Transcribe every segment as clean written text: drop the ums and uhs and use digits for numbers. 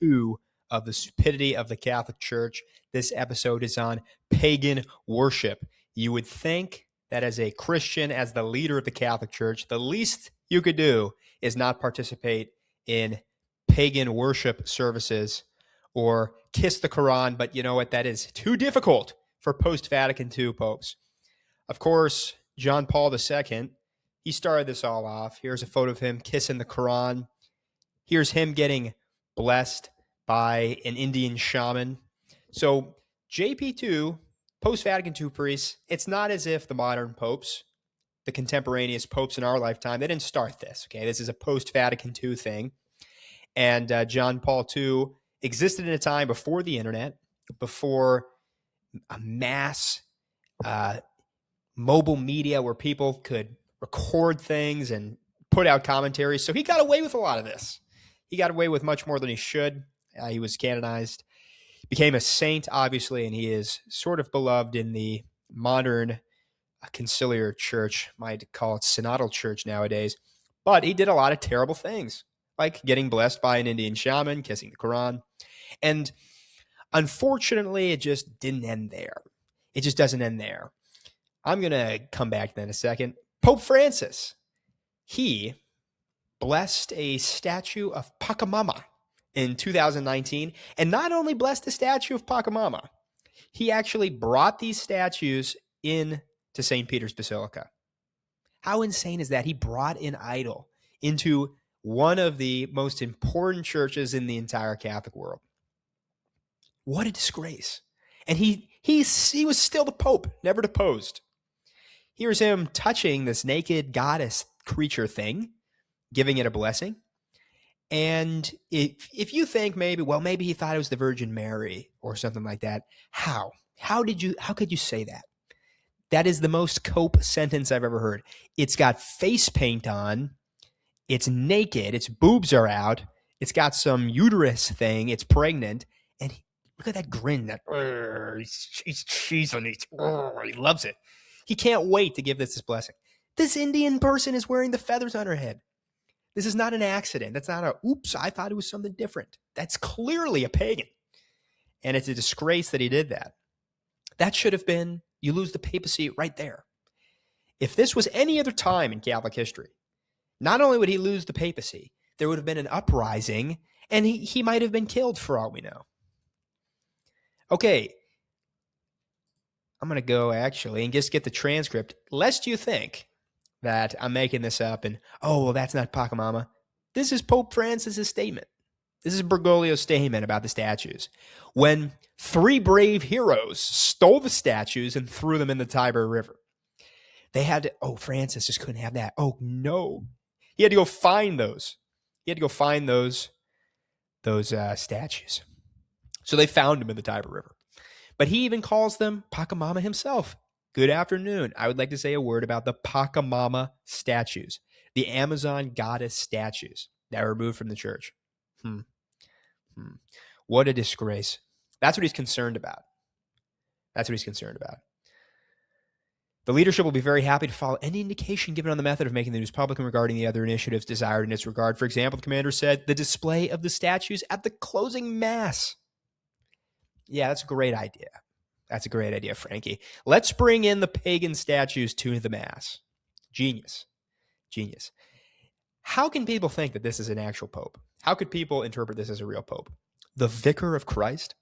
2 of the Stupidity of the Catholic Church. This episode is on pagan worship. You would think that as a Christian, as the leader of the Catholic Church, the least you could do is not participate in pagan worship services or kiss the Quran, but you know what? That is too difficult for post-Vatican II popes. Of course, John Paul II, he started this all off. Here's a photo of him kissing the Quran. Here's him getting blessed by an Indian shaman. So JP2, post-Vatican II priests, it's not as if the modern popes, the contemporaneous popes in our lifetime, they didn't start this, okay? This is a post-Vatican II thing. And John Paul II existed in a time before the internet, before a mass mobile media where people could record things and put out commentaries. So he got away with a lot of this. He got away with much more than he should. He was canonized, became a saint, obviously, and he is sort of beloved in the modern conciliar church, might call it synodal church nowadays. But he did a lot of terrible things, like getting blessed by an Indian shaman, kissing the Quran. And unfortunately, it just didn't end there. It just doesn't end there. I'm going to come back to that in a second. Pope Francis, he blessed a statue of Pachamama in 2019, and not only blessed the statue of Pachamama, he actually brought these statues in to St. Peter's Basilica. How insane is that? He brought an idol into one of the most important churches in the entire Catholic world. What a disgrace. And he was still the Pope, never deposed. Here's him touching this naked goddess creature thing, giving it a blessing. And if you think maybe he thought it was the Virgin Mary or something like that, how could you say that? That is the most cope sentence I've ever heard. It's got face paint on. It's naked. Its boobs are out. It's got some uterus thing. It's pregnant. And look at that grin. He's cheesing. He loves it. He can't wait to give this blessing. This Indian person is wearing the feathers on her head. This is not an accident. That's not oops, I thought it was something different. That's clearly a pagan. And it's a disgrace that he did that. That should have been, you lose the papacy right there. If this was any other time in Catholic history, not only would he lose the papacy, there would have been an uprising, and he might have been killed for all we know. Okay, I'm going to go actually and just get the transcript, lest you think that I'm making this up and, that's not Pachamama. This is Pope Francis's statement. This is Bergoglio's statement about the statues. When 3 brave heroes stole the statues and threw them in the Tiber River, they had to, Francis just couldn't have that. Oh, no. He had to go find those. He had to go find those statues. So they found them in the Tiber River. But he even calls them Pachamama himself. Good afternoon. I would like to say a word about the Pachamama statues, the Amazon goddess statues that were removed from the church. What a disgrace. That's what he's concerned about. That's what he's concerned about. The leadership will be very happy to follow any indication given on the method of making the news public and regarding the other initiatives desired in its regard. For example, the commander said the display of the statues at the closing mass. Yeah, that's a great idea. That's a great idea, Frankie. Let's bring in the pagan statues to the mass. Genius. Genius. How can people think that this is an actual pope? How could people interpret this as a real pope? The Vicar of Christ?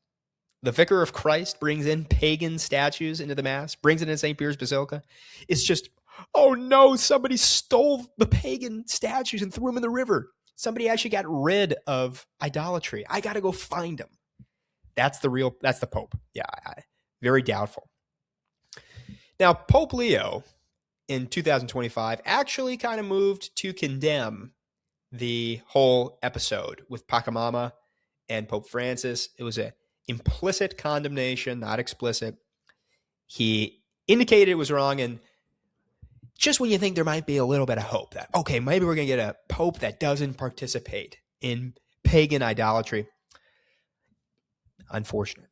The Vicar of Christ brings in pagan statues into the mass, brings it in St. Peter's Basilica. It's just, oh no, somebody stole the pagan statues and threw them in the river. Somebody actually got rid of idolatry. I got to go find them. That's the Pope. Yeah, very doubtful. Now, Pope Leo in 2025 actually kind of moved to condemn the whole episode with Pachamama and Pope Francis. It was an implicit condemnation, not explicit. He indicated it was wrong, and just when you think there might be a little bit of hope that, okay, maybe we're going to get a pope that doesn't participate in pagan idolatry. Unfortunate.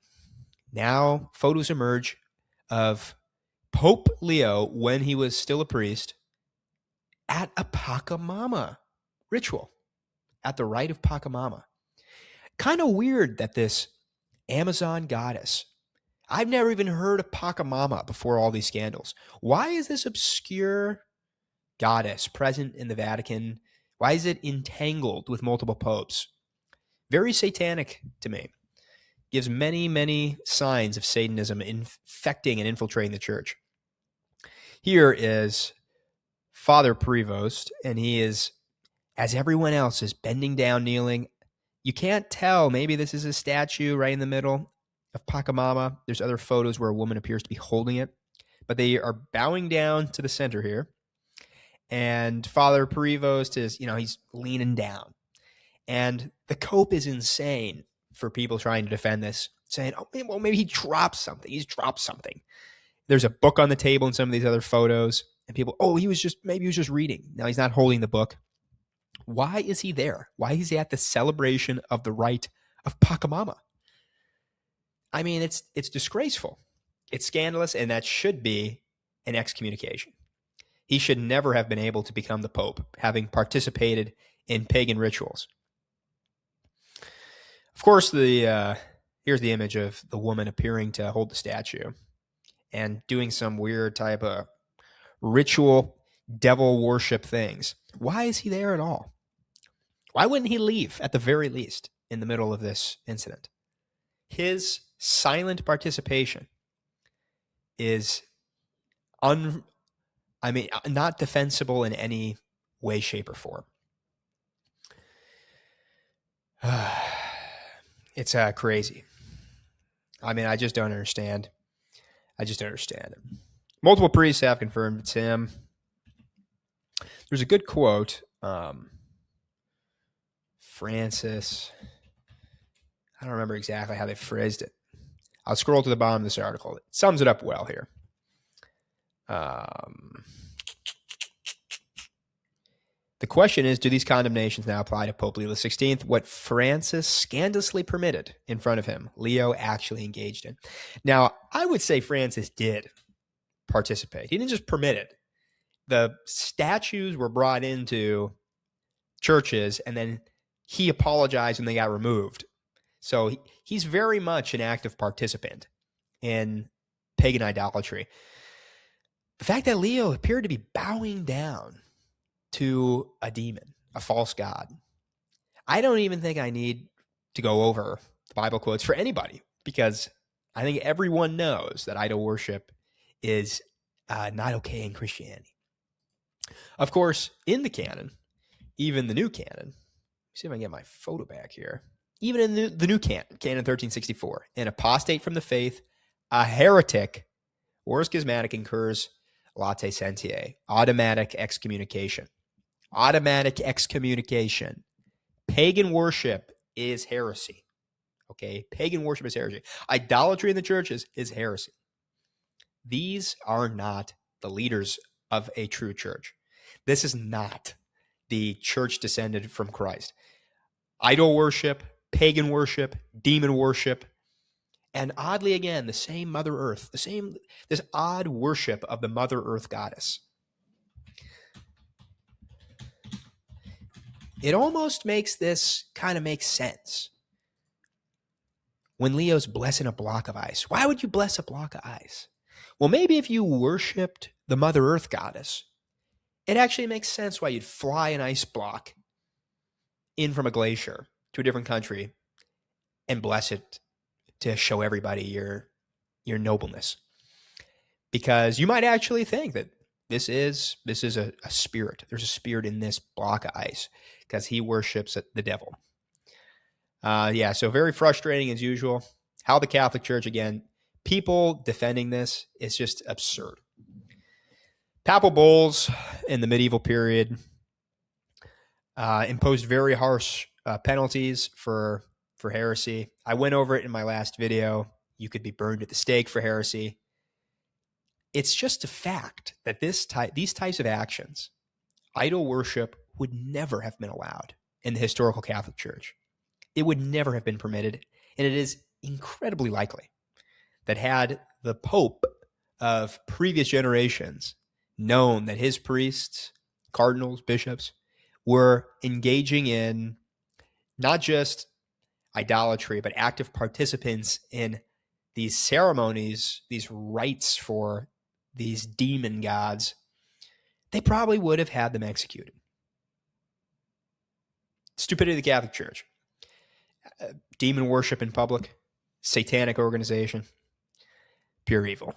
Now, photos emerge of Pope Leo when he was still a priest at a Pachamama ritual, at the rite of Pachamama. Kind of weird that this Amazon goddess, I've never even heard of Pachamama before all these scandals. Why is this obscure goddess present in the Vatican? Why is it entangled with multiple popes? Very satanic to me. Gives many, many signs of Satanism infecting and infiltrating the church. Here is Father Prevost, and he is, as everyone else, is bending down, kneeling. You can't tell. Maybe this is a statue right in the middle of Pachamama. There's other photos where a woman appears to be holding it, but they are bowing down to the center here. And Father Prevost is, he's leaning down. And the cope is insane for people trying to defend this, saying, oh, well, maybe he dropped something. He's dropped something. There's a book on the table in some of these other photos. And people, maybe he was just reading. Now he's not holding the book. Why is he there? Why is he at the celebration of the rite of Pachamama? I mean, it's disgraceful. It's scandalous, and that should be an excommunication. He should never have been able to become the Pope, having participated in pagan rituals. Of course, here's the image of the woman appearing to hold the statue and doing some weird type of ritual devil worship things. Why is he there at all? Why wouldn't he leave at the very least in the middle of this incident? His silent participation is not defensible in any way, shape, or form. It's crazy. I mean, I just don't understand. Multiple priests have confirmed it's him. There's a good quote. Francis, I don't remember exactly how they phrased it. I'll scroll to the bottom of this article. It sums it up well here. The question is, do these condemnations now apply to Pope Leo XVI? What Francis scandalously permitted in front of him, Leo actually engaged in. Now, I would say Francis did participate. He didn't just permit it. The statues were brought into churches, and then he apologized when they got removed. So he's very much an active participant in pagan idolatry. The fact that Leo appeared to be bowing down to a demon, a false god, I don't even think I need to go over the Bible quotes for anybody, because I think everyone knows that idol worship is not okay in Christianity. Of course, in the canon, even the new canon, see if I can get my photo back here. Even in the new canon 1364, an apostate from the faith, a heretic, or a schismatic incurs late sentiae, automatic excommunication. Automatic excommunication. Pagan worship is heresy. Okay? Pagan worship is heresy. Idolatry in the churches is heresy. These are not the leaders of a true church. This is not the church descended from Christ. Idol worship, pagan worship, demon worship, and oddly again, the same Mother Earth, this odd worship of the Mother Earth goddess. It almost makes this kind of make sense. When Leo's blessing a block of ice, why would you bless a block of ice? Well, maybe if you worshipped the Mother Earth goddess, it actually makes sense why you'd fly an ice block in from a glacier to a different country and bless it to show everybody your nobleness. Because you might actually think that this is a spirit. There's a spirit in this block of ice because he worships the devil. So very frustrating as usual. How the Catholic Church, again, people defending this is just absurd. Papal bulls in the medieval period imposed very harsh penalties for heresy. I went over it in my last video. You could be burned at the stake for heresy. It's just a fact that these types of actions, idol worship, would never have been allowed in the historical Catholic Church. It would never have been permitted, and it is incredibly likely that had the Pope of previous generations known that his priests, cardinals, bishops, were engaging in not just idolatry, but active participants in these ceremonies, these rites for these demon gods, they probably would have had them executed. Stupidity of the Catholic Church. Demon worship in public, satanic organization, pure evil.